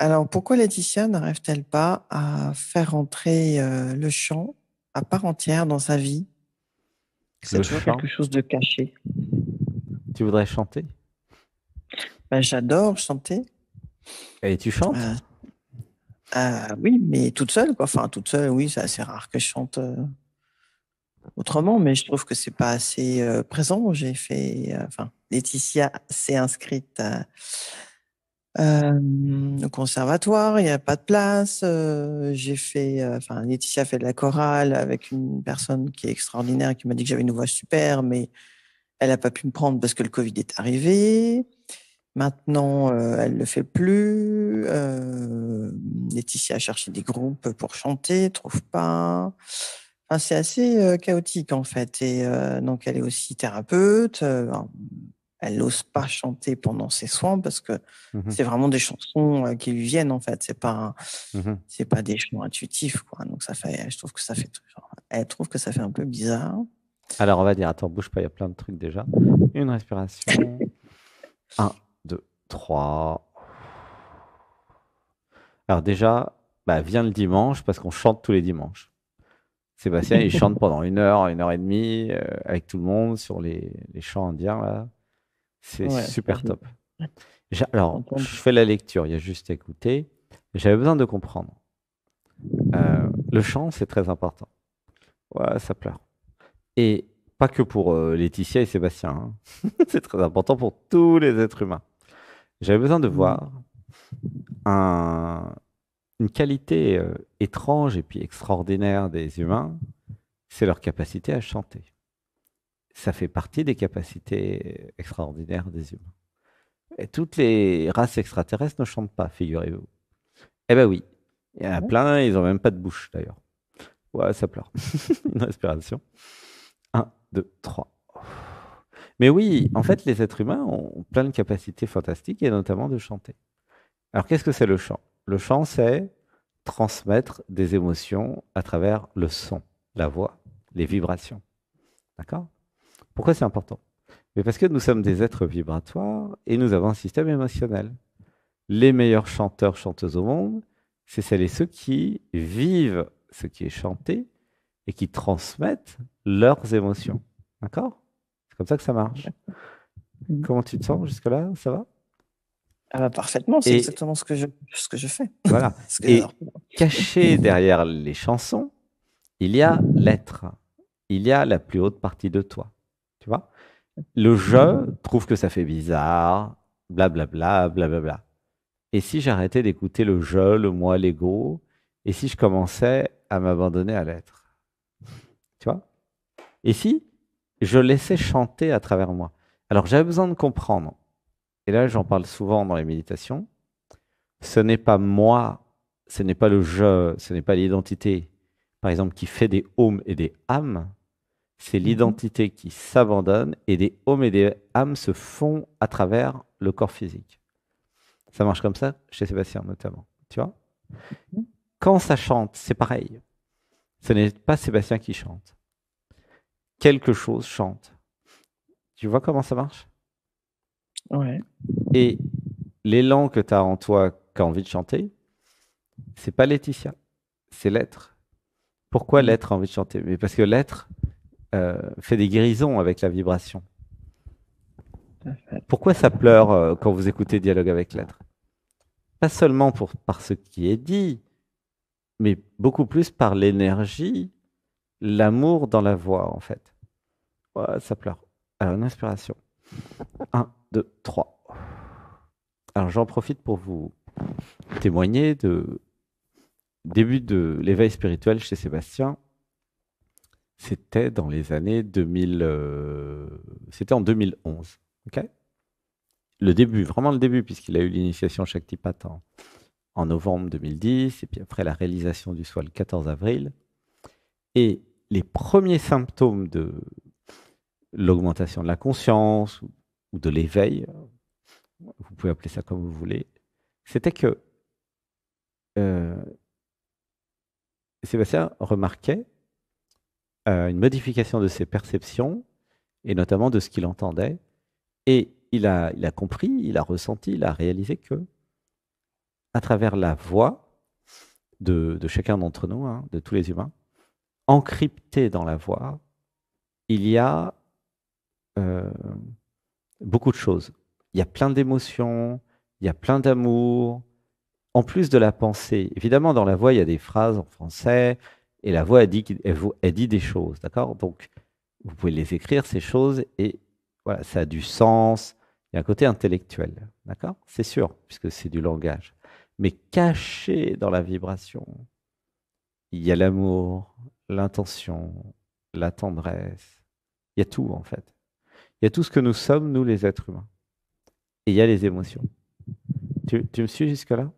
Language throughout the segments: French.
Alors, pourquoi Laetitia n'arrive-t-elle pas à faire entrer le chant à part entière dans sa vie? C'est Le toujours quelque chant, chose de caché. tu voudrais chanter? Ben, j'adore chanter. Et tu chantes? Euh, oui, mais toute seule, quoi. Enfin, toute seule, oui, c'est assez rare que je chante autrement, mais je trouve que c'est pas assez présent. J'ai fait, enfin, Laetitia s'est inscrite au conservatoire, il n'y a pas de place. J'ai fait, enfin, Laetitia fait de la chorale avec une personne qui est extraordinaire, qui m'a dit que j'avais une voix super, mais elle n'a pas pu me prendre parce que le Covid est arrivé. Maintenant, elle le fait plus. Laetitia a cherché des groupes pour chanter, trouve pas. Enfin, c'est assez chaotique en fait. Et donc, elle est aussi thérapeute. Elle n'ose pas chanter pendant ses soins parce que Mhm, c'est vraiment des chansons qui lui viennent en fait. mhm. C'est pas des chants intuitifs quoi. Donc ça fait, je trouve que ça fait, genre, elle trouve que ça fait un peu bizarre. Alors, on va dire, attends, bouge pas, il y a plein de trucs déjà. Une respiration. Un, 2, 3. Alors déjà, bah, viens le dimanche parce qu'on chante tous les dimanches. Sébastien, il chante pendant une heure et demie avec tout le monde sur les chants indiens là. C'est Ouais, ça, super j'ai top. Alors, je entendu. fais la lecture, il y a juste à écouter. J'avais besoin de comprendre. Le chant, c'est très important. Ouais, ça pleure. Et pas que pour Laetitia et Sébastien, hein. C'est très important pour tous les êtres humains. J'avais besoin de Mm. voir un- une qualité étrange et puis extraordinaire des humains, c'est leur capacité à chanter. Ça fait partie des capacités extraordinaires des humains. Et toutes les races extraterrestres ne chantent pas, figurez-vous. Eh ben oui, il y en a plein, ils n'ont même pas de bouche d'ailleurs. Ouais, ça pleure. Une respiration. Un, deux, trois. Mais oui, en fait, les êtres humains ont plein de capacités fantastiques et notamment de chanter. Alors, qu'est-ce que c'est le chant? Le chant, c'est transmettre des émotions à travers le son, la voix, les vibrations. D'accord? Pourquoi c'est important? Mais parce que nous sommes des êtres vibratoires et nous avons un système émotionnel. Les meilleurs chanteurs, chanteuses au monde, c'est celles et ceux qui vivent ce qui est chanté et qui transmettent leurs émotions. D'accord? C'est comme ça que ça marche. Mm. Comment tu te sens jusque-là? Ça va? Ah bah, parfaitement, c'est Et exactement ce que je fais. voilà. Ce que j'adore. Et caché derrière les chansons, il y a l'être. Il y a la plus haute partie de toi. Tu vois? Le je trouve que ça fait bizarre, blablabla, blablabla. Et si j'arrêtais d'écouter le je, le moi, l'ego, et si je commençais à m'abandonner à l'être? Tu vois? Et si je laissais chanter à travers moi? Alors j'avais besoin de comprendre, et là j'en parle souvent dans les méditations, ce n'est pas moi, ce n'est pas le je, ce n'est pas l'identité, par exemple, qui fait des ohms et des âmes, c'est Mhm. l'identité qui s'abandonne et des ohms et des âmes se font à travers le corps physique. Ça marche comme ça chez Sébastien notamment. Tu vois? Quand ça chante, c'est pareil. Ce n'est pas Sébastien qui chante. Quelque chose chante. Tu vois comment ça marche? Ouais. Et l'élan que tu as en toi qui a envie de chanter, c'est pas Laetitia, c'est l'être. Pourquoi Mm. l'être a envie de chanter? Mais parce que l'être fait des guérisons avec la vibration. Tout à fait. Pourquoi ça pleure quand vous écoutez Dialogue avec l'être? Pas seulement par ce qui est dit, mais beaucoup plus par l'énergie, l'amour dans la voix, en fait. Ouais, ça pleure. Alors, une inspiration. Un, 2, 3. Alors, j'en profite pour vous témoigner de début de l'éveil spirituel chez Sébastien. C'était dans les années 2000. C'était en 2011. Ok. Le début, vraiment le début, puisqu'il a eu l'initiation Shaktipat en novembre 2010, et puis après la réalisation du soi le 14 avril. Et les premiers symptômes de l'augmentation de la conscience ou de l'éveil, vous pouvez appeler ça comme vous voulez, c'était que euh, Sébastien remarquait une modification de ses perceptions et notamment de ce qu'il entendait. Et il a compris, il a ressenti, il a réalisé que à travers la voix de chacun d'entre nous, hein, de tous les humains, encrypté dans la voix, il y a euh, beaucoup de choses. Il y a plein d'émotions, il y a plein d'amour, en plus de la pensée. Évidemment, dans la voix, il y a des phrases en français, et la voix, elle dit des choses, d'accord? Donc, vous pouvez les écrire, ces choses, et voilà, ça a du sens. Il y a un côté intellectuel, d'accord? C'est sûr, puisque c'est du langage. Mais caché dans la vibration, il y a l'amour, l'intention, la tendresse. Il y a tout, en fait. Il y a tout ce que nous sommes, nous, les êtres humains. Et il y a les émotions. Tu me suis jusque-là?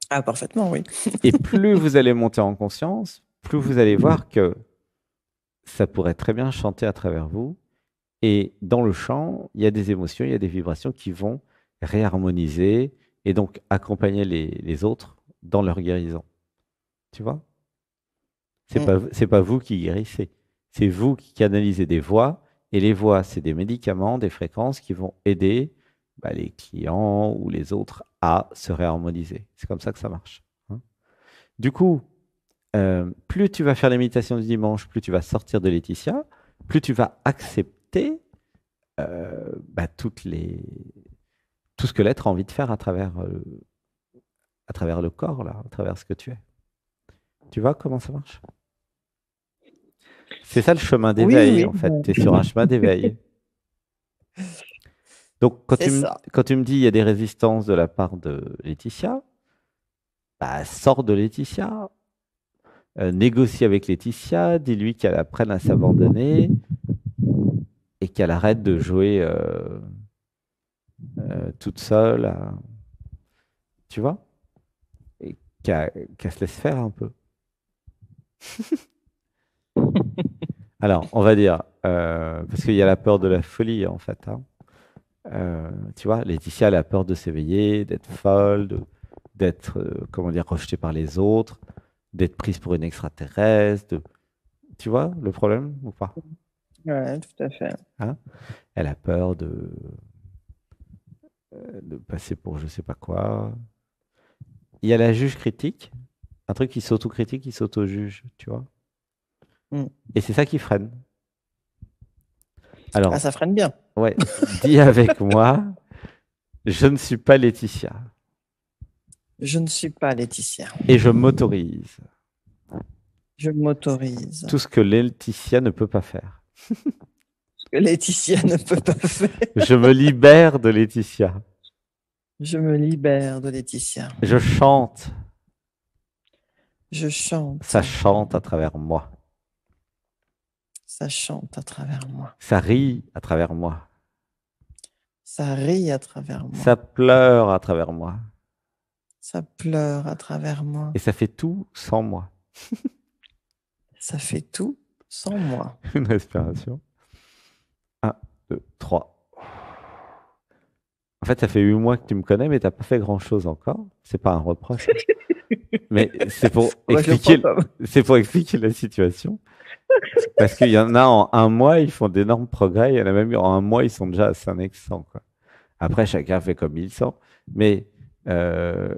Ah, parfaitement, oui. Et plus vous allez monter en conscience, plus vous allez voir que ça pourrait très bien chanter à travers vous. Et dans le chant, il y a des émotions, il y a des vibrations qui vont réharmoniser et donc accompagner les autres dans leur guérison. Tu vois? Mm. C'est pas vous qui guérissez. C'est vous qui canalisez des voix. Et les voix, c'est des médicaments, des fréquences qui vont aider les clients ou les autres à se réharmoniser. C'est comme ça que ça marche, hein. Du coup, plus tu vas faire les méditations du dimanche, plus tu vas sortir de Laetitia, plus tu vas accepter tout ce que l'être a envie de faire à travers le corps, là, à travers ce que tu es. Tu vois comment ça marche? C'est ça le chemin Oui, d'éveil, oui, en fait. Tu es sur un chemin d'éveil. Donc, c'est ça. quand tu me dis il y a des résistances de la part de Laetitia, sors de Laetitia, négocie avec Laetitia, dis-lui qu'elle apprenne à s'abandonner et qu'elle arrête de jouer toute seule, tu vois, et qu'elle se laisse faire un peu. Alors, on va dire, parce qu'il y a la peur de la folie, en fait, hein. Tu vois, Laetitia, elle a peur de s'éveiller, d'être folle, d'être, comment dire, rejetée par les autres, d'être prise pour une extraterrestre. Tu vois le problème ou pas? Ouais, tout à fait. Hein. Elle a peur de passer pour je sais pas quoi. Il y a la juge critique, un truc qui s'auto-critique, qui s'auto-juge, tu vois. Mm. Et c'est ça qui freine. Ah, Alors, ça freine bien. ouais, dis avec moi, je ne suis pas Laetitia. Je ne suis pas Laetitia. Et je m'autorise Je m'autorise. tout ce que Laetitia ne peut pas faire. Ce que Laetitia ne peut pas faire. Je me libère de Laetitia. Je me libère de Laetitia. Je chante. Je chante. Ça chante à travers moi. Ça chante à travers moi. Ça rit à travers moi. Ça rit à travers moi. Ça pleure à travers moi. Ça pleure à travers moi. Et ça fait tout sans moi. Ça fait tout sans moi. Une respiration. 1, 2, 3. En fait, ça fait 8 mois que tu me connais, mais tu n'as pas fait grand-chose encore. C'est pas un reproche, hein. Mais c'est pour expliquer la situation. Parce qu'il y en a en un mois, ils font d'énormes progrès. Il y en a même en un mois, ils sont déjà à 500, quoi. Après, chacun fait comme il sent. Mais euh,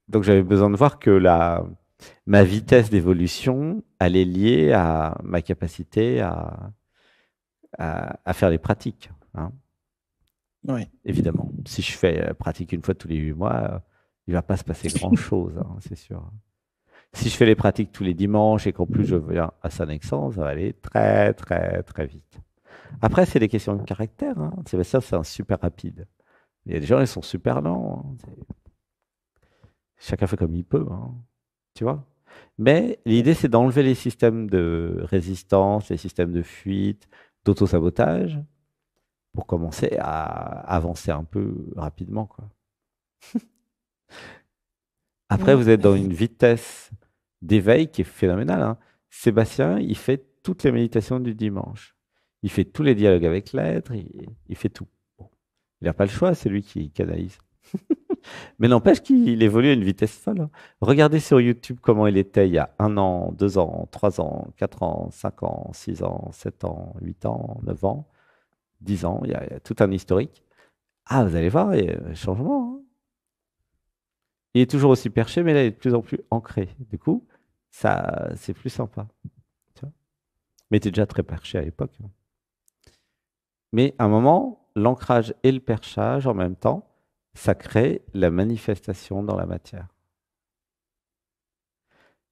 donc, j'avais besoin de voir que ma vitesse d'évolution, elle est liée à ma capacité à faire les pratiques, hein. Oui. Évidemment. Si je fais pratique une fois tous les 8 mois, il ne va pas se passer grand-chose, hein, c'est sûr. Si je fais les pratiques tous les dimanches et qu'en plus je viens à Saint-Nexan, ça va aller très, très, très vite. Après, c'est des questions de caractère, hein. Sébastien, c'est un super rapide. Il y a des gens, ils sont super lents, hein. Chacun fait comme il peut, hein. Tu vois? Mais l'idée, c'est d'enlever les systèmes de résistance, les systèmes de fuite, d'auto-sabotage, pour commencer à avancer un peu rapidement, quoi. Après, vous êtes dans une vitesse d'éveil qui est phénoménale, hein. Sébastien, il fait toutes les méditations du dimanche. Il fait tous les dialogues avec l'être, il fait tout. Bon. Il n'a pas le choix, c'est lui qui canalise. Mais n'empêche qu'il évolue à une vitesse folle, hein. Regardez sur YouTube comment il était il y a 1 an, 2 ans, 3 ans, 4 ans, 5 ans, 6 ans, 7 ans, 8 ans, 9 ans, 10 ans. Il y a tout un historique. Ah, vous allez voir, il y a un changement, hein. Il est toujours aussi perché, mais là, il est de plus en plus ancré. Du coup, ça, c'est plus sympa. Tu vois. Mais tu es déjà très perché à l'époque, hein. Mais à un moment, l'ancrage et le perchage en même temps, ça crée la manifestation dans la matière.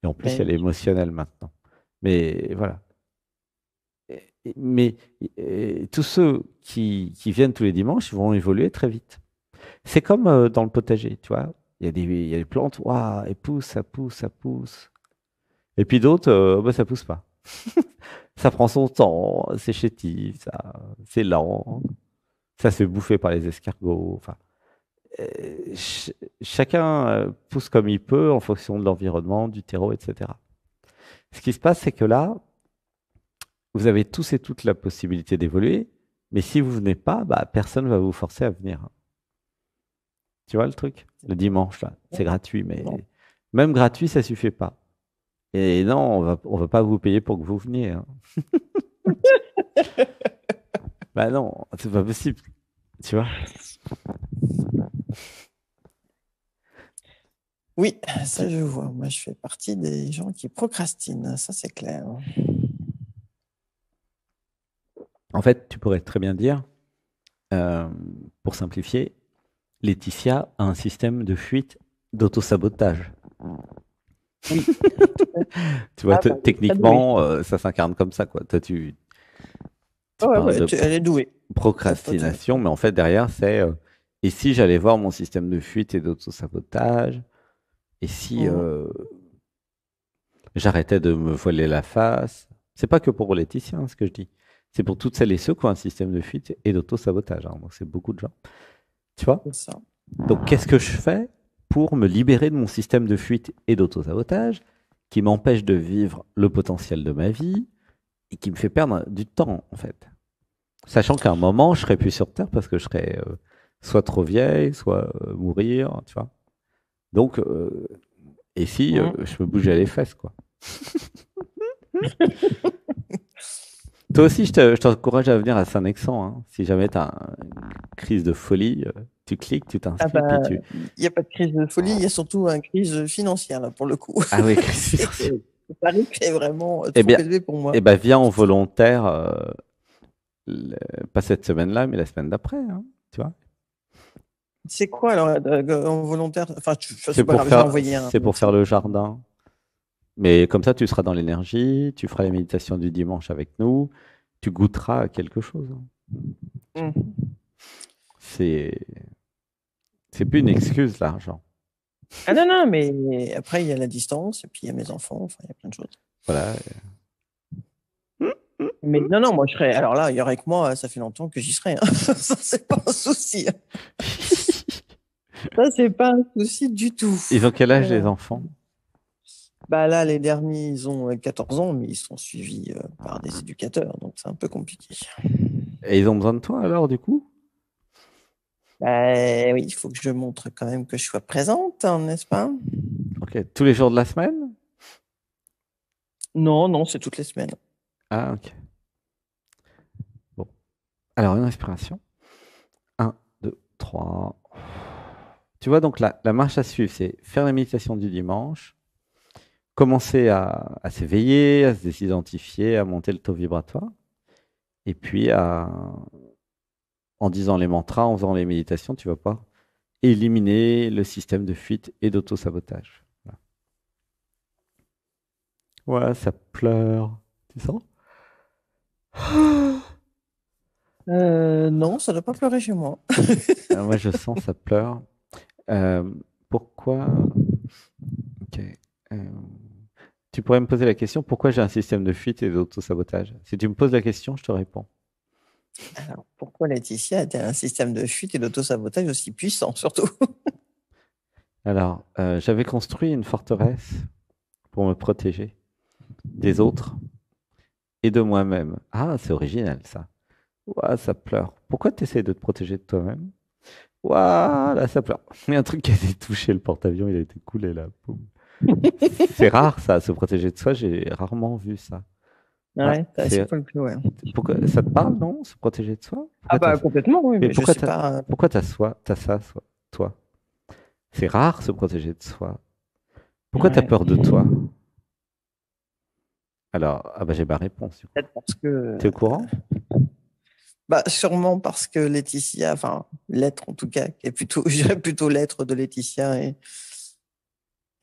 Et en plus, il y a Ben oui. l'émotionnel maintenant. Mais voilà. Mais tous ceux qui viennent tous les dimanches, ils vont évoluer très vite. C'est comme dans le potager, tu vois. Il y a des plantes, waouh, elles poussent, ça pousse, ça pousse. Et puis d'autres, bah, ça pousse pas. Ça prend son temps, c'est chétif, ça, c'est lent, ça se fait bouffer par les escargots. Enfin, chacun pousse comme il peut en fonction de l'environnement, du terreau, etc. Ce qui se passe, c'est que là, vous avez tous et toutes la possibilité d'évoluer, mais si vous venez pas, bah, personne ne va vous forcer à venir. Tu vois le truc? Le dimanche, là, c'est gratuit, mais Non. même gratuit, ça suffit pas. Et non, on va pas vous payer pour que vous veniez, hein. Bah non, c'est pas possible, tu vois? Oui, ça je vois. Moi, je fais partie des gens qui procrastinent, ça c'est clair. En fait, tu pourrais très bien dire, euh, pour simplifier, Laetitia a un système de fuite d'autosabotage. Oui. Tu vois, Ah, bah, elle est très douée. techniquement, ça s'incarne comme ça, quoi. Toi, tu Ah ouais, parles ouais, de elle est douée. Ça peut te... procrastination, mais en fait, derrière, c'est et si j'allais voir mon système de fuite et d'autosabotage, et si Mhm. j'arrêtais de me voiler la face. C'est pas que pour Laetitia, hein, ce que je dis. C'est pour toutes celles et ceux qui ont un système de fuite et d'auto-sabotage, hein. Donc, c'est beaucoup de gens. Tu vois? C'est ça. Donc, qu'est-ce que je fais pour me libérer de mon système de fuite et d'auto-sabotage qui m'empêche de vivre le potentiel de ma vie et qui me fait perdre du temps, en fait? Sachant qu'à un moment, je serai plus sur Terre parce que je serai soit trop vieille, soit mourir, tu vois. Donc, et si Mhm. je me bougeais les fesses, quoi. Toi aussi, je t'encourage à venir à Saint-Nexan, hein. Si jamais tu as une crise de folie, tu cliques, tu Ah t'inscris, puis bah, tu... il n'y a pas de crise de folie, il y a surtout une crise financière, là, pour le coup. Ah oui, crise C'est, financière. le tarif est vraiment Eh trop bien, élevé pour moi. eh ben, viens en volontaire, le- pas cette semaine-là, mais la semaine d'après, hein, tu vois. C'est quoi, alors, en volontaire? Enfin, ça, c'est pas grave, je vais envoyer un C'est pour faire message. le jardin. Mais comme ça, tu seras dans l'énergie, tu feras les méditations du dimanche avec nous, tu goûteras à quelque chose, hein. Tu vois. Mhm. C'est, c'est plus une excuse, l'argent. Ah non, non, mais après, il y a la distance, et puis il y a mes enfants, enfin, il y a plein de choses. Voilà. Mais non, non, moi, je serais. Alors là, il y aurait que moi, ça fait longtemps que j'y serais, hein. Ça, c'est pas un souci, hein. Ça, c'est pas un souci du tout. Ils ont quel âge, les Euh, enfants? Bah là, les derniers, ils ont 14 ans, mais ils sont suivis par des éducateurs, donc c'est un peu compliqué. Et ils ont besoin de toi, alors, du coup? Bah, oui, il faut que je montre quand même que je sois présente, hein, n'est-ce pas? Ok. Tous les jours de la semaine? Non, non, c'est toutes les semaines. Ah, ok. Bon. Alors, une respiration. Un, 2, 3. Tu vois, donc la marche à suivre, c'est faire la méditation du dimanche, commencer à s'éveiller, à se désidentifier, à monter le taux vibratoire, et puis en disant les mantras, en faisant les méditations, tu vas pas éliminer le système de fuite et d'auto-sabotage. Voilà. Ouais, ça pleure. Tu sens? Non, ça ne doit pas pleurer chez moi. Moi, je sens ça pleure. Euh, pourquoi? Ok. Euh, tu pourrais me poser la question, pourquoi j'ai un système de fuite et d'auto-sabotage? Si tu me poses la question, je te réponds. Alors, pourquoi Laetitia a-t-elle un système de fuite et d'autosabotage aussi puissant, surtout? Alors, j'avais construit une forteresse pour me protéger des autres et de moi-même. Ah, c'est original ça. Ouah, ça pleure. Pourquoi tu essaies de te protéger de toi-même? Ouah, là, ça pleure. Il y a un truc qui a été touché, le porte-avions, il a été coulé là. Boum. C'est rare ça, se protéger de soi, j'ai rarement vu ça. Ah, Ouais, c'est c'est pas le plus, ouais. pourquoi ça te parle, non? Se protéger de soi? Ah bah complètement, oui, Mais mais je sais pas. pourquoi t'as ça, toi? C'est rare se protéger de soi. Pourquoi tu as Ouais. peur de toi? Alors, ah bah, j'ai ma réponse. Du coup. Peut-être parce que, T'es au courant? bah, sûrement parce que Laetitia, enfin, l'être en tout cas, qui est plutôt, je dirais plutôt l'être de Laetitia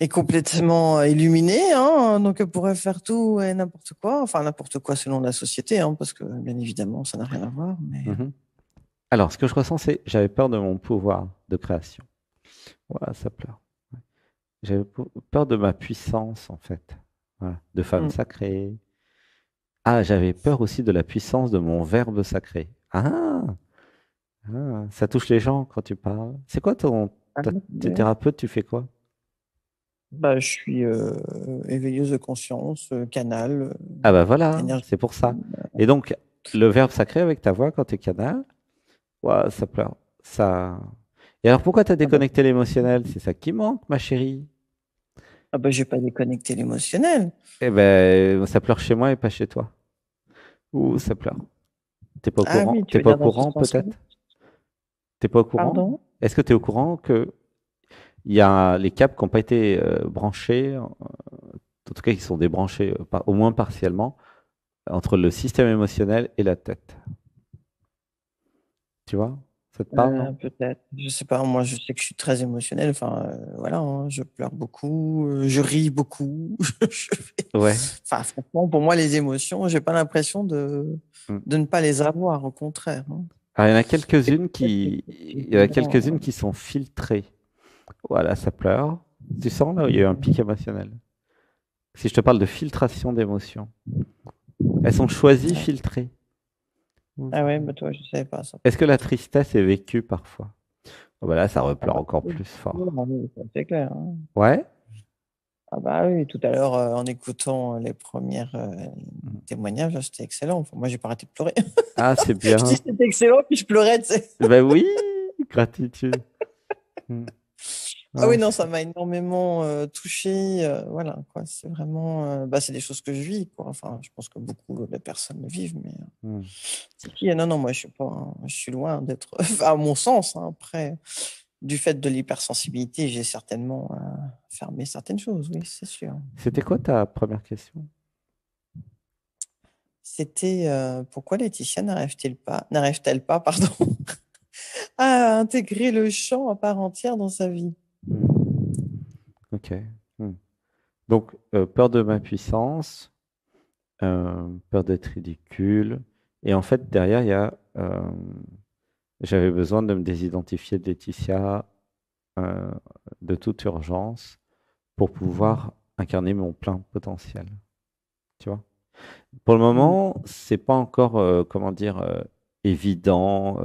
est complètement illuminé, hein, donc elle pourrait faire tout et n'importe quoi, enfin n'importe quoi selon la société, hein, parce que bien évidemment ça n'a rien à voir. Mais Mhm. Alors, ce que je ressens, c'est j'avais peur de mon pouvoir de création. Voilà, ça pleure. J'avais peur de ma puissance, en fait. Voilà, de femme mm. sacrée. Ah, j'avais peur aussi de la puissance de mon verbe sacré. Ah, ah, ça touche les gens quand tu parles. C'est quoi Ah, tes ouais. thérapeutes, tu fais quoi? Bah, je suis éveilleuse de conscience, canal, Ah bah voilà, énergie. c'est pour ça. Et donc, le verbe sacré avec ta voix quand tu es canal, ouah, ça pleure. Ça... Et alors, pourquoi tu as Ah bah, déconnecté l'émotionnel? C'est ça qui manque, ma chérie. ah bah, j'ai pas déconnecté l'émotionnel. Eh ben, ça pleure chez moi et pas chez toi. Ouh, ça pleure. T'es pas au Ah courant? oui, tu T'es veux pas au dire dans ce courant, sens-là. peut-être? T'es pas au courant? Pardon? Est-ce que tu es au courant que il y a les câbles qui n'ont pas été branchés, en tout cas qui sont débranchés au moins partiellement, entre le système émotionnel et la tête. Tu vois? Ça te parle, non? Peut-être. Je sais pas. Moi, je sais que je suis très émotionnel. Enfin, voilà, hein, je pleure beaucoup, je ris beaucoup. Ouais. Enfin, franchement, pour moi, les émotions, j'ai pas l'impression Mm. de ne pas les avoir. Au contraire, hein. Alors, C'est peut-être il y en a quelques-unes qui sont filtrées. Voilà, ça pleure. Tu sens là où il y a eu un pic émotionnel. Si je te parle de filtration d'émotions, elles sont choisies, Ouais. filtrées. Ah ouais, bah toi, je savais pas ça. Est-ce que la tristesse est vécue parfois? Oh, bah là, ça Ah repleure bah, encore oui, plus fort. oui, ça, c'est clair, hein. Ouais? Ah bah oui, tout à l'heure, en écoutant les premières témoignages, là, c'était excellent. Enfin, moi, j'ai pas arrêté de pleurer. Ah, c'est Je dis bien. c'était excellent, puis je pleurais, tu sais. Ben oui, gratitude. Mm. Ah Ouais, oui, non, ça m'a énormément touché. Voilà, quoi. C'est vraiment, bah, c'est des choses que je vis, quoi. Enfin, je pense que beaucoup de personnes le vivent, mais mm. c'est qui? Non, non, moi, je suis pas, je suis loin d'être, enfin, à mon sens, hein, après, du fait de l'hypersensibilité, j'ai certainement fermé certaines choses, oui, c'est sûr. C'était quoi ta première question? C'était pourquoi Laetitia n'arrive-t-elle pas, pardon, à intégrer le chant à part entière dans sa vie? Mm. Ok. Mm. Donc, peur de ma puissance, peur d'être ridicule. Et en fait, derrière, il y a j'avais besoin de me désidentifier de Laetitia euh, de toute urgence pour pouvoir incarner mon plein potentiel. Tu vois? Pour le moment, c'est pas encore, comment dire, évident,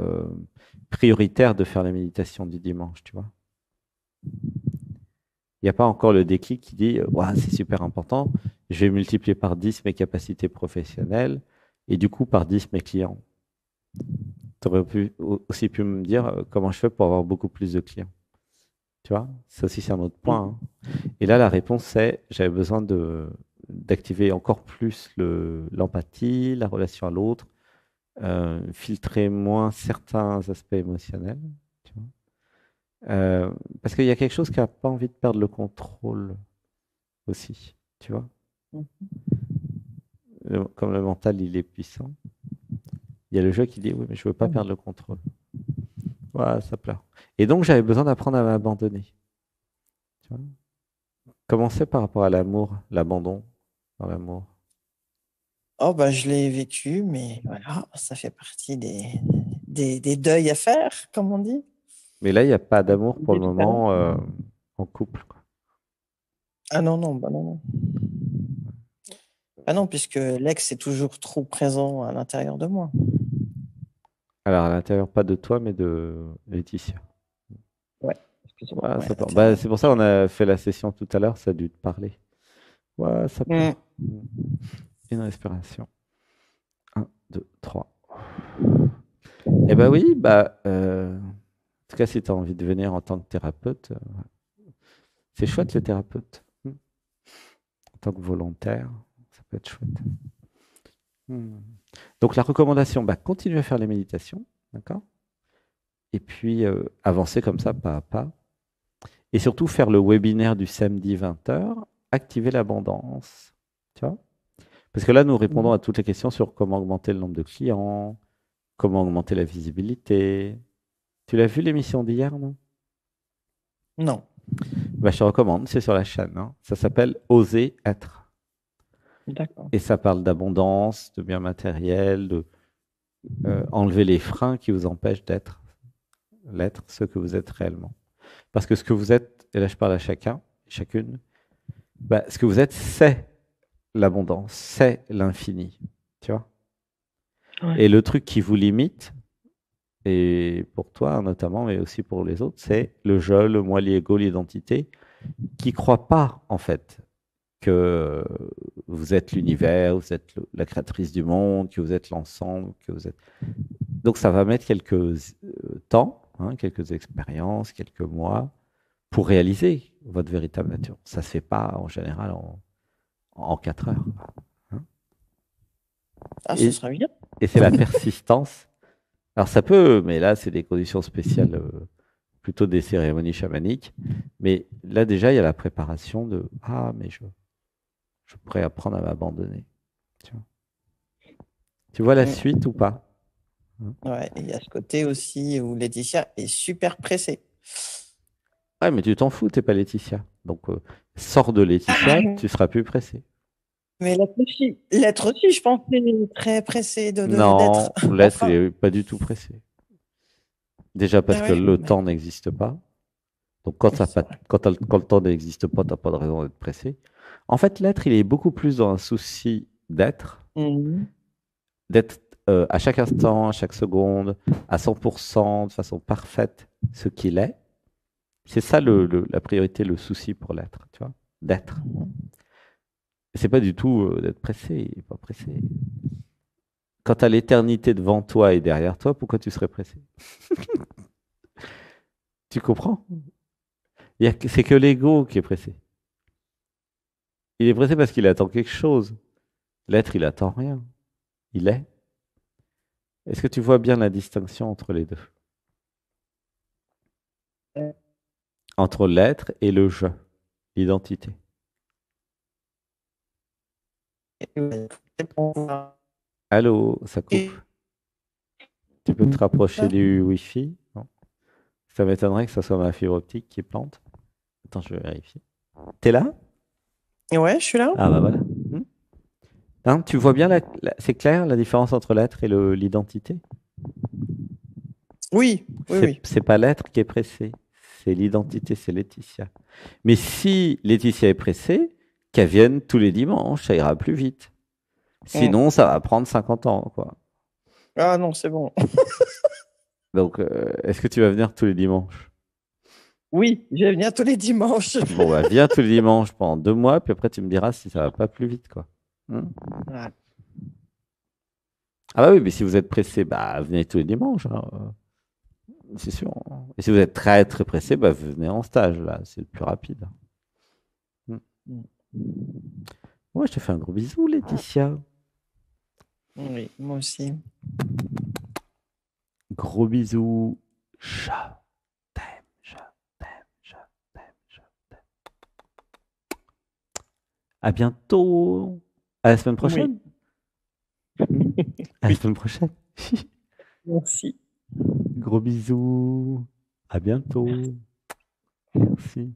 prioritaire de faire la méditation du dimanche, tu vois. Il n'y a pas encore le déclic qui dit, ouah, c'est super important, je vais multiplier par 10 mes capacités professionnelles et du coup par 10 mes clients. Tu aurais aussi pu me dire comment je fais pour avoir beaucoup plus de clients. Tu vois, ça aussi c'est un autre point, hein. Et là, la réponse c'est, j'avais besoin d'activer encore plus l'empathie, la relation à l'autre, filtrer moins certains aspects émotionnels, tu vois. Parce qu'il y a quelque chose qui n'a pas envie de perdre le contrôle aussi, tu vois. Comme le mental, il est puissant. Il y a le jeu qui dit, oui, mais je veux pas perdre le contrôle. Voilà, ça pleure. Et donc, j'avais besoin d'apprendre à m'abandonner. Tu vois. Commencer par rapport à l'amour, l'abandon dans l'amour. Oh, bah, je l'ai vécu, mais voilà, ça fait partie des deuils à faire, comme on dit. Mais là, il n'y a pas Comme d'amour on pour le disait tout à l'heure. moment en couple, quoi. Ah non, non, bah non, non. Ah non, puisque l'ex est toujours trop présent à l'intérieur de moi. Alors, à l'intérieur, pas de toi, mais de Laetitia. Ouais, excusez-moi, Ouais, ouais, ça à pleure. Bah, l'intérieur. c'est pour ça qu'on a fait la session tout à l'heure, ça a dû te parler. Ouais, ça Mm. pleure. Mm. Une respiration. Un, deux, trois. Eh ben oui, en tout cas, si tu as envie de venir en tant que thérapeute, c'est chouette le thérapeute. En tant que volontaire, ça peut être chouette. Hmm. Donc la recommandation, bah, continue à faire les méditations, d'accord? Et puis avancer comme ça, pas à pas. Et surtout, faire le webinaire du samedi 20h, activer l'abondance. Tu vois? Parce que là, nous répondons à toutes les questions sur comment augmenter le nombre de clients, comment augmenter la visibilité. Tu l'as vu l'émission d'hier, non? Non. Bah, je te recommande, c'est sur la chaîne, hein. Ça s'appelle Oser être. D'accord. Et ça parle d'abondance, de biens matériels, de enlever les freins qui vous empêchent l'être ce que vous êtes réellement. Parce que ce que vous êtes, et là je parle à chacun, chacune, bah, ce que vous êtes, c'est l'abondance, c'est l'infini. Tu vois? Ouais. Et le truc qui vous limite, et pour toi notamment, mais aussi pour les autres, c'est le je, le moi, l'ego, l'identité, qui ne croient pas, en fait, que vous êtes l'univers, vous êtes la créatrice du monde, que vous êtes l'ensemble, que vous êtes... Donc ça va mettre quelques temps, hein, quelques expériences, quelques mois, pour réaliser votre véritable nature. Ça ne se fait pas, en général, en 4 heures. Hein. Ah, ce Et, serait bien. et c'est la persistance. Alors ça peut, mais là, c'est des conditions spéciales, plutôt des cérémonies chamaniques. Mais là, déjà, il y a la préparation de « Ah, mais je pourrais apprendre à m'abandonner. » Tu vois la Mm. suite ou pas? Hein. Ouais, et il y a ce côté aussi où Laetitia est super pressée. Ah, mais tu t'en fous, t'es pas Laetitia. Donc, sors de Laetitia, tu seras plus pressé. Mais l'être aussi, je pense, est très pressé d'être. Non, l'être, il Enfin, est pas du tout pressé. Déjà parce ah que ouais, le temps n'existe pas. Donc, quand, c'est vrai. quand le temps n'existe pas, t'as pas de raison d'être pressé. En fait, l'être, il est beaucoup plus dans un souci Mhm. d'être à chaque instant, à chaque seconde, à 100%, de façon parfaite, ce qu'il est. C'est ça la priorité, le souci pour l'être, tu vois, d'être. C'est pas du tout d'être pressé, il est pas pressé. Quand tu as l'éternité devant toi et derrière toi, pourquoi tu serais pressé? Tu comprends? C'est que l'ego qui est pressé. Il est pressé parce qu'il attend quelque chose. L'être, il attend rien. Il est. Est-ce que tu vois bien la distinction entre les deux? Entre l'être et le je, l'identité. Allô, ça coupe. Tu peux te rapprocher du Wi-Fi? Non. Ça m'étonnerait que ce soit ma fibre optique qui plante. Attends, je vais vérifier. T'es là? Ouais, je suis là. Ah bah voilà. Hein, tu vois bien, c'est clair, la différence entre l'être et l'identité? Oui, oui, oui. C'est pas l'être qui est pressé, c'est l'identité, c'est Laetitia. Mais si Laetitia est pressée, qu'elle vienne tous les dimanches, ça ira plus vite. Mm. Sinon, ça va prendre 50 ans, quoi. Ah non, c'est bon. Donc, est-ce que tu vas venir tous les dimanches? Oui, je vais venir tous les dimanches. Bon, bah, viens tous les dimanches pendant 2 mois, puis après, tu me diras si ça va pas plus vite, quoi. Hmm. Ouais. Ah bah oui, mais si vous êtes pressé, bah, venez tous les dimanches, hein. C'est sûr. Et si vous êtes très, très pressé, bah, venez en stage, là, c'est le plus rapide. Hmm. Ouais, je te fais un gros bisou, Laetitia. Oui, moi aussi. Gros bisous. Je t'aime, je t'aime, je t'aime, je t'aime. À bientôt. À la semaine Oui, prochaine. À la oui, semaine prochaine. merci. Gros bisous. À bientôt. Merci.